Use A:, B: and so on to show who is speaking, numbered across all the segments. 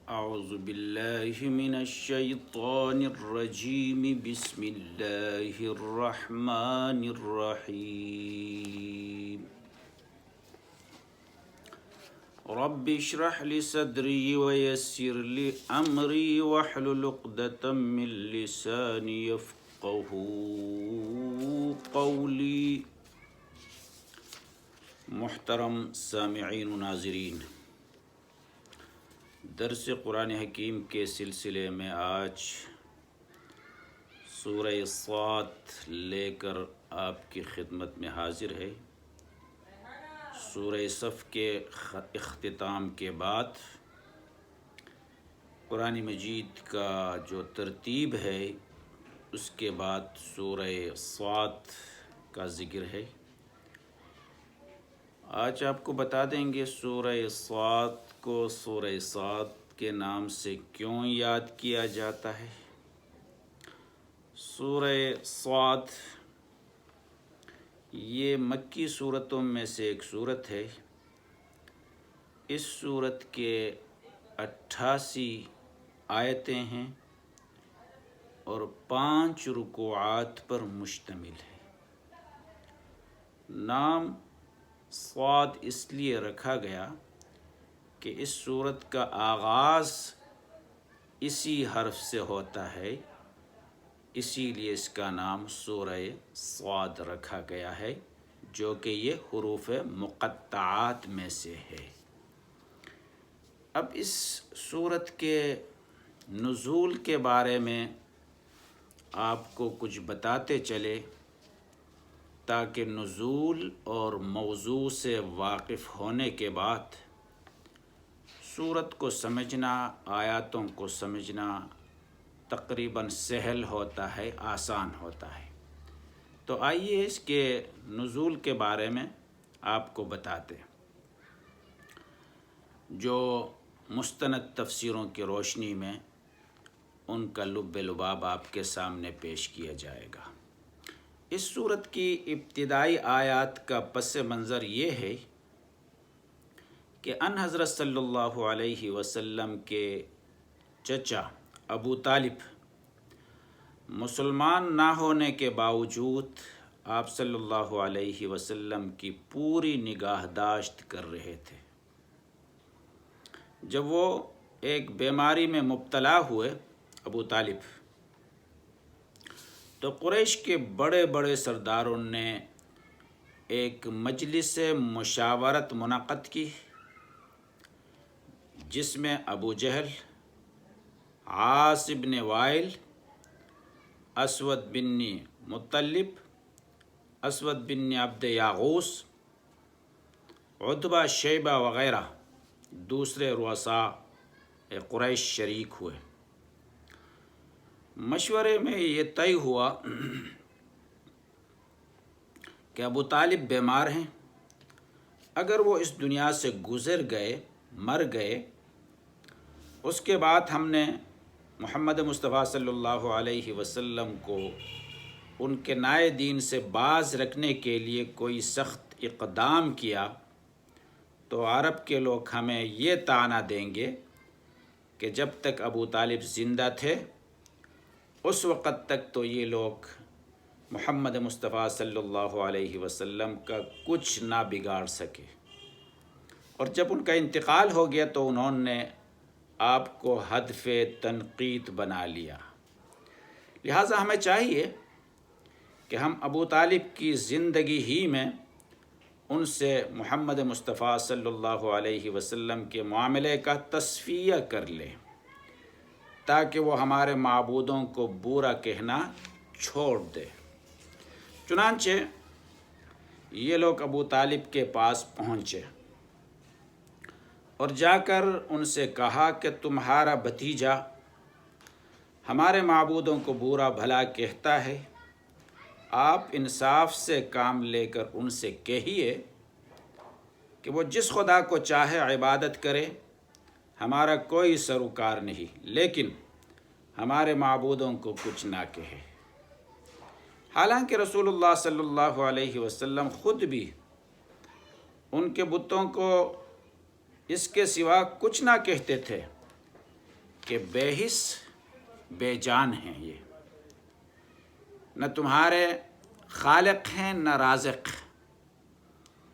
A: أعوذ بالله من الشيطان الرجيم بسم الله الرحمن الرحيم رب اشرح لي صدري ويسر لي أمري واحلل عقدة من لساني يفقهوا قولي۔ محترم سامعین و ناظرین، درس قرآن حکیم کے سلسلے میں آج سورہ صاد لے کر آپ کی خدمت میں حاضر ہے۔ سورہ صف کے اختتام کے بعد قرآن مجید کا جو ترتیب ہے اس کے بعد سورہ صاد کا ذکر ہے۔ آج آپ کو بتا دیں گے سورہ صاد کو سورہ صاد کے نام سے کیوں یاد کیا جاتا ہے۔ سورہ صاد یہ مکی سورتوں میں سے ایک سورت ہے۔ اس سورت کے 88 آیتیں ہیں اور 5 رکوعات پر مشتمل ہے۔ نام صاد اس لیے رکھا گیا کہ اس سورت کا آغاز اسی حرف سے ہوتا ہے، اسی لیے اس کا نام سورہ صاد رکھا گیا ہے، جو کہ یہ حروف مقطعات میں سے ہے۔ اب اس سورت کے نزول کے بارے میں آپ کو کچھ بتاتے چلے تاکہ نزول اور موضوع سے واقف ہونے کے بعد سورت کو سمجھنا، آیاتوں کو سمجھنا تقریباً سہل ہوتا ہے، آسان ہوتا ہے۔ تو آئیے اس کے نزول کے بارے میں آپ کو بتاتے ہیں۔ جو مستند تفسیروں کی روشنی میں ان کا لب لباب آپ کے سامنے پیش کیا جائے گا۔ اس سورت کی ابتدائی آیات کا پس منظر یہ ہے کہ ان حضرت صلی اللہ علیہ وسلم کے چچا ابو طالب مسلمان نہ ہونے کے باوجود آپ صلی اللہ علیہ وسلم کی پوری نگہداشت کر رہے تھے۔ جب وہ ایک بیماری میں مبتلا ہوئے ابو طالب، تو قریش کے بڑے بڑے سرداروں نے ایک مجلس مشاورت منعقد کی، جس میں ابو جہل، عاص بن وائل، اسود بن مطلب، اسود بن عبد یاغوس، عتبہ، شیبہ وغیرہ دوسرے رؤساء قریش شریک ہوئے۔ مشورے میں یہ طے ہوا کہ ابو طالب بیمار ہیں، اگر وہ اس دنیا سے گزر گئے، مر گئے، اس کے بعد ہم نے محمد مصطفیٰ صلی اللہ علیہ وسلم کو ان کے نئے دین سے باز رکھنے کے لیے کوئی سخت اقدام کیا تو عرب کے لوگ ہمیں یہ طعنہ دیں گے کہ جب تک ابو طالب زندہ تھے اس وقت تک تو یہ لوگ محمد مصطفیٰ صلی اللہ علیہ وسلم کا کچھ نہ بگاڑ سکے، اور جب ان کا انتقال ہو گیا تو انہوں نے آپ کو ہدف تنقید بنا لیا۔ لہٰذا ہمیں چاہیے کہ ہم ابو طالب کی زندگی ہی میں ان سے محمد مصطفیٰ صلی اللہ علیہ وسلم کے معاملے کا تصفیہ کر لیں تاکہ وہ ہمارے معبودوں کو برا کہنا چھوڑ دے۔ چنانچہ یہ لوگ ابو طالب کے پاس پہنچے اور جا کر ان سے کہا کہ تمہارا بھتیجا ہمارے معبودوں کو برا بھلا کہتا ہے، آپ انصاف سے کام لے کر ان سے کہیے کہ وہ جس خدا کو چاہے عبادت کرے، ہمارا کوئی سروکار نہیں، لیکن ہمارے معبودوں کو کچھ نہ کہے۔ حالانکہ رسول اللہ صلی اللہ علیہ وسلم خود بھی ان کے بتوں کو اس کے سوا کچھ نہ کہتے تھے، کہ بے حس بے جان ہیں، یہ نہ تمہارے خالق ہیں نہ رازق،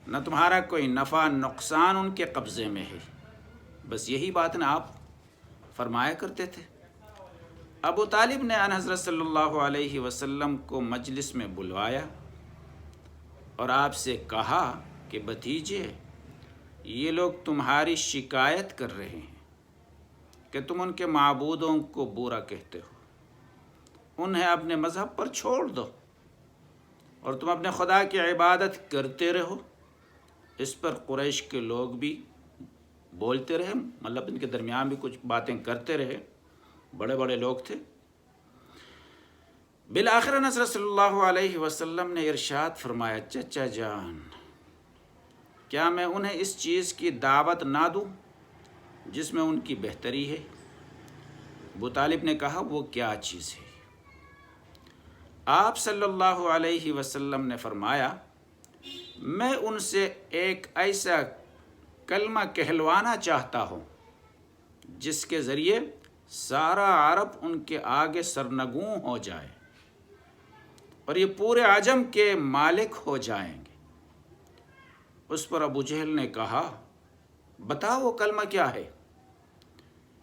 A: نہ تمہارا کوئی نفع نقصان ان کے قبضے میں ہے۔ بس یہی بات نہ آپ فرمایا کرتے تھے۔ ابو طالب نے ان حضرت صلی اللہ علیہ وسلم کو مجلس میں بلوایا اور آپ سے کہا کہ بھتیجے، یہ لوگ تمہاری شکایت کر رہے ہیں کہ تم ان کے معبودوں کو برا کہتے ہو، انہیں اپنے مذہب پر چھوڑ دو اور تم اپنے خدا کی عبادت کرتے رہو۔ اس پر قریش کے لوگ بھی بولتے رہے، مطلب ان کے درمیان بھی کچھ باتیں کرتے رہے، بڑے بڑے لوگ تھے۔ بالآخر حضرت صلی اللہ علیہ وسلم نے ارشاد فرمایا، چچا جان، کیا میں انہیں اس چیز کی دعوت نہ دوں جس میں ان کی بہتری ہے؟ ابو طالب نے کہا، وہ کیا چیز ہے؟ آپ صلی اللہ علیہ وسلم نے فرمایا، میں ان سے ایک ایسا کلمہ کہلوانا چاہتا ہوں جس کے ذریعے سارا عرب ان کے آگے سرنگوں ہو جائے اور یہ پورے عجم کے مالک ہو جائیں گے۔ اس پر ابو جہل نے کہا، بتاؤ وہ کلمہ کیا ہے؟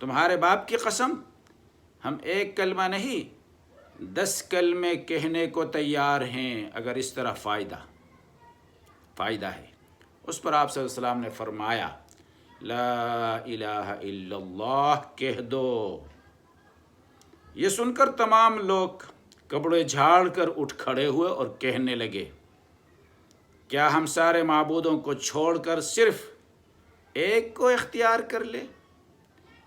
A: تمہارے باپ کی قسم، ہم ایک کلمہ نہیں 10 کلمے کہنے کو تیار ہیں اگر اس طرح فائدہ ہے۔ اس پر آپ صلی اللہ علیہ وسلم نے فرمایا، لا الہ الا اللہ کہہ دو۔ یہ سن کر تمام لوگ کپڑے جھاڑ کر اٹھ کھڑے ہوئے اور کہنے لگے، کیا ہم سارے معبودوں کو چھوڑ کر صرف ایک کو اختیار کر لیں؟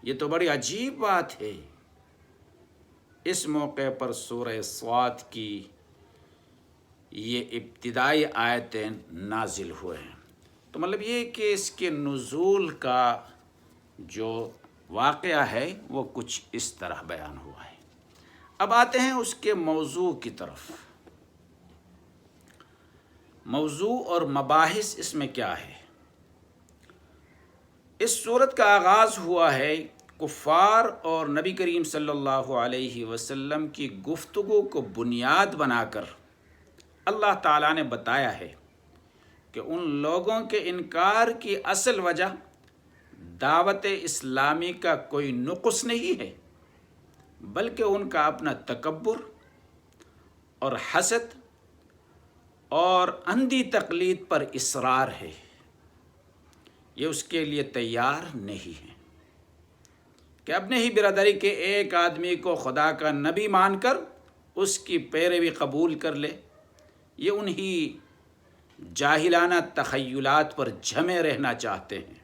A: یہ تو بڑی عجیب بات ہے۔ اس موقع پر سورہ صاد کی یہ ابتدائی آیتیں نازل ہوئے ہیں۔ تو مطلب یہ کہ اس کے نزول کا جو واقعہ ہے وہ کچھ اس طرح بیان ہوا ہے۔ اب آتے ہیں اس کے موضوع کی طرف۔ موضوع اور مباحث اس میں کیا ہے؟ اس صورت کا آغاز ہوا ہے کفار اور نبی کریم صلی اللہ علیہ وسلم کی گفتگو کو بنیاد بنا کر اللہ تعالیٰ نے بتایا ہے کہ ان لوگوں کے انکار کی اصل وجہ دعوت اسلامی کا کوئی نقص نہیں ہے، بلکہ ان کا اپنا تکبر اور حسد اور اندھی تقلید پر اصرار ہے۔ یہ اس کے لیے تیار نہیں ہے کہ اپنے ہی برادری کے ایک آدمی کو خدا کا نبی مان کر اس کی پیروی قبول کر لے۔ یہ انہی جاہلانہ تخیلات پر جمے رہنا چاہتے ہیں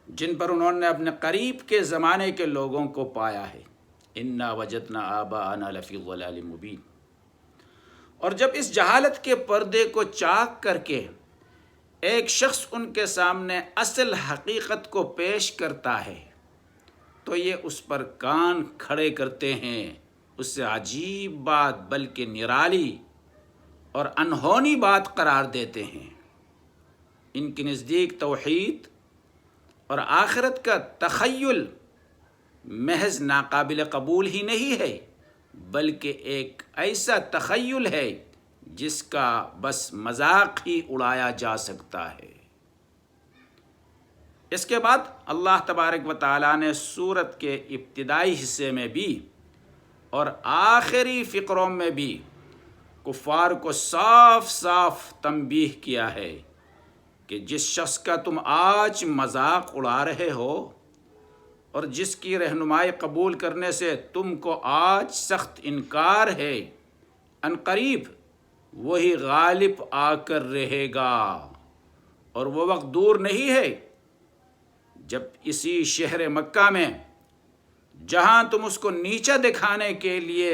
A: جن پر انہوں نے اپنے قریب کے زمانے کے لوگوں کو پایا ہے۔ انا وجدنا آباءنا لفی ضلال مبین۔ اور جب اس جہالت کے پردے کو چاک کر کے ایک شخص ان کے سامنے اصل حقیقت کو پیش کرتا ہے تو یہ اس پر کان کھڑے کرتے ہیں، اس سے عجیب بات بلکہ نرالی اور انہونی بات قرار دیتے ہیں۔ ان کے نزدیک توحید اور آخرت کا تخیل محض ناقابل قبول ہی نہیں ہے، بلکہ ایک ایسا تخیل ہے جس کا بس مذاق ہی اڑایا جا سکتا ہے۔ اس کے بعد اللہ تبارک و تعالیٰ نے سورت کے ابتدائی حصے میں بھی اور آخری فقروں میں بھی کفار کو صاف صاف تنبیہ کیا ہے کہ جس شخص کا تم آج مذاق اڑا رہے ہو اور جس کی رہنمائی قبول کرنے سے تم کو آج سخت انکار ہے، عنقریب وہی غالب آ کر رہے گا، اور وہ وقت دور نہیں ہے جب اسی شہر مکہ میں جہاں تم اس کو نیچا دکھانے کے لیے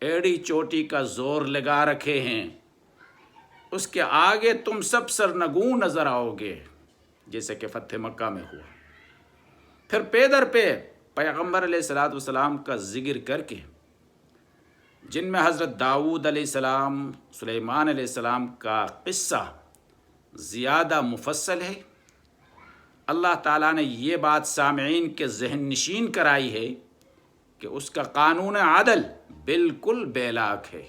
A: ایڑی چوٹی کا زور لگا رکھے ہیں، اس کے آگے تم سب سرنگوں نظر آؤ گے، جیسے کہ فتح مکہ میں ہوا۔ پھر پے در پہ پیغمبر علیہ السلام کا ذکر کر کے، جن میں حضرت داؤد علیہ السلام، سلیمان علیہ السلام کا قصہ زیادہ مفصل ہے، اللہ تعالیٰ نے یہ بات سامعین کے ذہن نشین کرائی ہے کہ اس کا قانون عدل بالکل بے لاک ہے،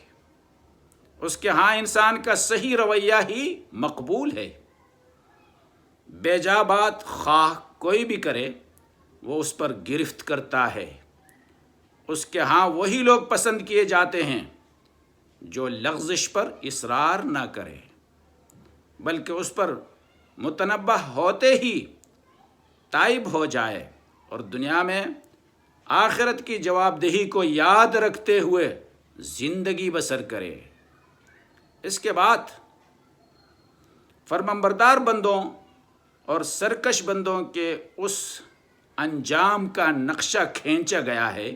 A: اس کے ہاں انسان کا صحیح رویہ ہی مقبول ہے۔ بے جا بات خواہ کوئی بھی کرے وہ اس پر گرفت کرتا ہے۔ اس کے ہاں وہی لوگ پسند کیے جاتے ہیں جو لغزش پر اصرار نہ کرے، بلکہ اس پر متنبہ ہوتے ہی تائب ہو جائے اور دنیا میں آخرت کی جواب دہی کو یاد رکھتے ہوئے زندگی بسر کرے۔ اس کے بعد فرمانبردار بندوں اور سرکش بندوں کے اس انجام کا نقشہ کھینچا گیا ہے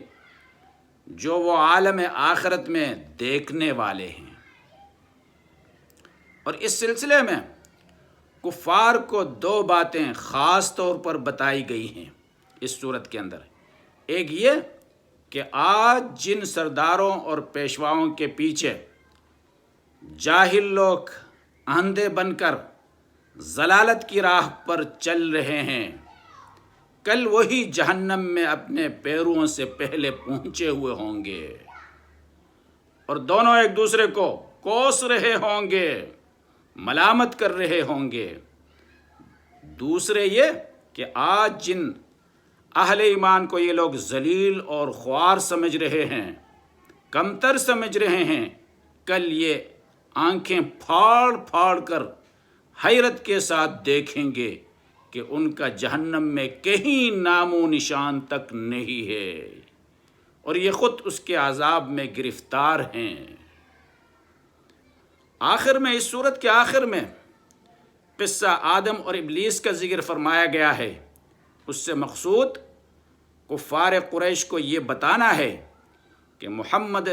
A: جو وہ عالم آخرت میں دیکھنے والے ہیں۔ اور اس سلسلے میں کفار کو دو باتیں خاص طور پر بتائی گئی ہیں اس صورت کے اندر۔ ایک یہ کہ آج جن سرداروں اور پیشواؤں کے پیچھے جاہل لوگ اندھے بن کر ضلالت کی راہ پر چل رہے ہیں، کل وہی جہنم میں اپنے پیروں سے پہلے پہنچے ہوئے ہوں گے اور دونوں ایک دوسرے کو کوس رہے ہوں گے، ملامت کر رہے ہوں گے۔ دوسرے یہ کہ آج جن اہل ایمان کو یہ لوگ ذلیل اور خوار سمجھ رہے ہیں، کمتر سمجھ رہے ہیں، کل یہ آنکھیں پھاڑ پھاڑ کر حیرت کے ساتھ دیکھیں گے کہ ان کا جہنم میں کہیں نام و نشان تک نہیں ہے اور یہ خود اس کے عذاب میں گرفتار ہیں۔ آخر میں اس صورت کے آخر میں قصہ آدم اور ابلیس کا ذکر فرمایا گیا ہے۔ اس سے مقصود کفار قریش کو یہ بتانا ہے کہ محمد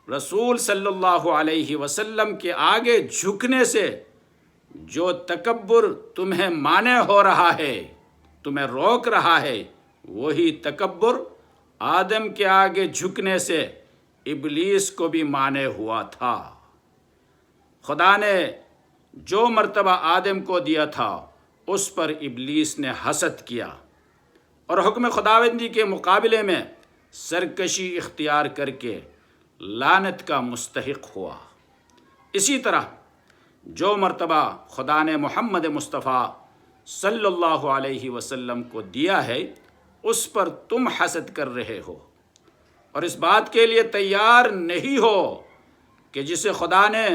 A: رسول صلی اللہ علیہ وسلم کے آگے جھکنے سے جو تکبر تمہیں مانع ہو رہا ہے، تمہیں روک رہا ہے، وہی تکبر آدم کے آگے جھکنے سے ابلیس کو بھی مانع ہوا تھا۔ خدا نے جو مرتبہ آدم کو دیا تھا اس پر ابلیس نے حسد کیا اور حکم خداوندی کے مقابلے میں سرکشی اختیار کر کے لعنت کا مستحق ہوا۔ اسی طرح جو مرتبہ خدا نے محمد مصطفیٰ صلی اللہ علیہ وسلم کو دیا ہے اس پر تم حسد کر رہے ہو اور اس بات کے لیے تیار نہیں ہو کہ جسے خدا نے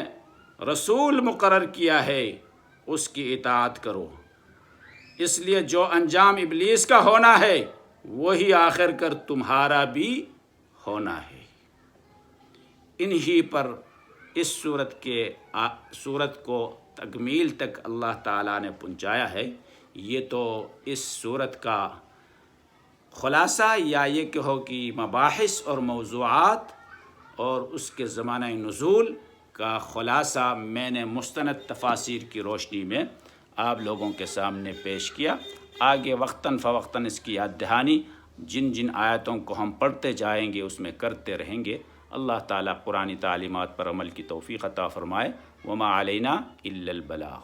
A: رسول مقرر کیا ہے اس کی اطاعت کرو۔ اس لیے جو انجام ابلیس کا ہونا ہے وہی آخر کر تمہارا بھی ہونا ہے۔ انہی پر اس صورت کو تکمیل تک اللہ تعالیٰ نے پہنچایا ہے۔ یہ تو اس صورت کا خلاصہ یا یہ کہو کہ مباحث اور موضوعات اور اس کے زمانہ نزول کا خلاصہ میں نے مستند تفاسیر کی روشنی میں آپ لوگوں کے سامنے پیش کیا۔ آگے وقتاً فوقتاً اس کی یاد دہانی جن جن آیتوں کو ہم پڑھتے جائیں گے اس میں کرتے رہیں گے۔ اللہ تعالیٰ قرآنی تعلیمات پر عمل کی توفیق عطا فرمائے۔ وما علینا الا البلاغ۔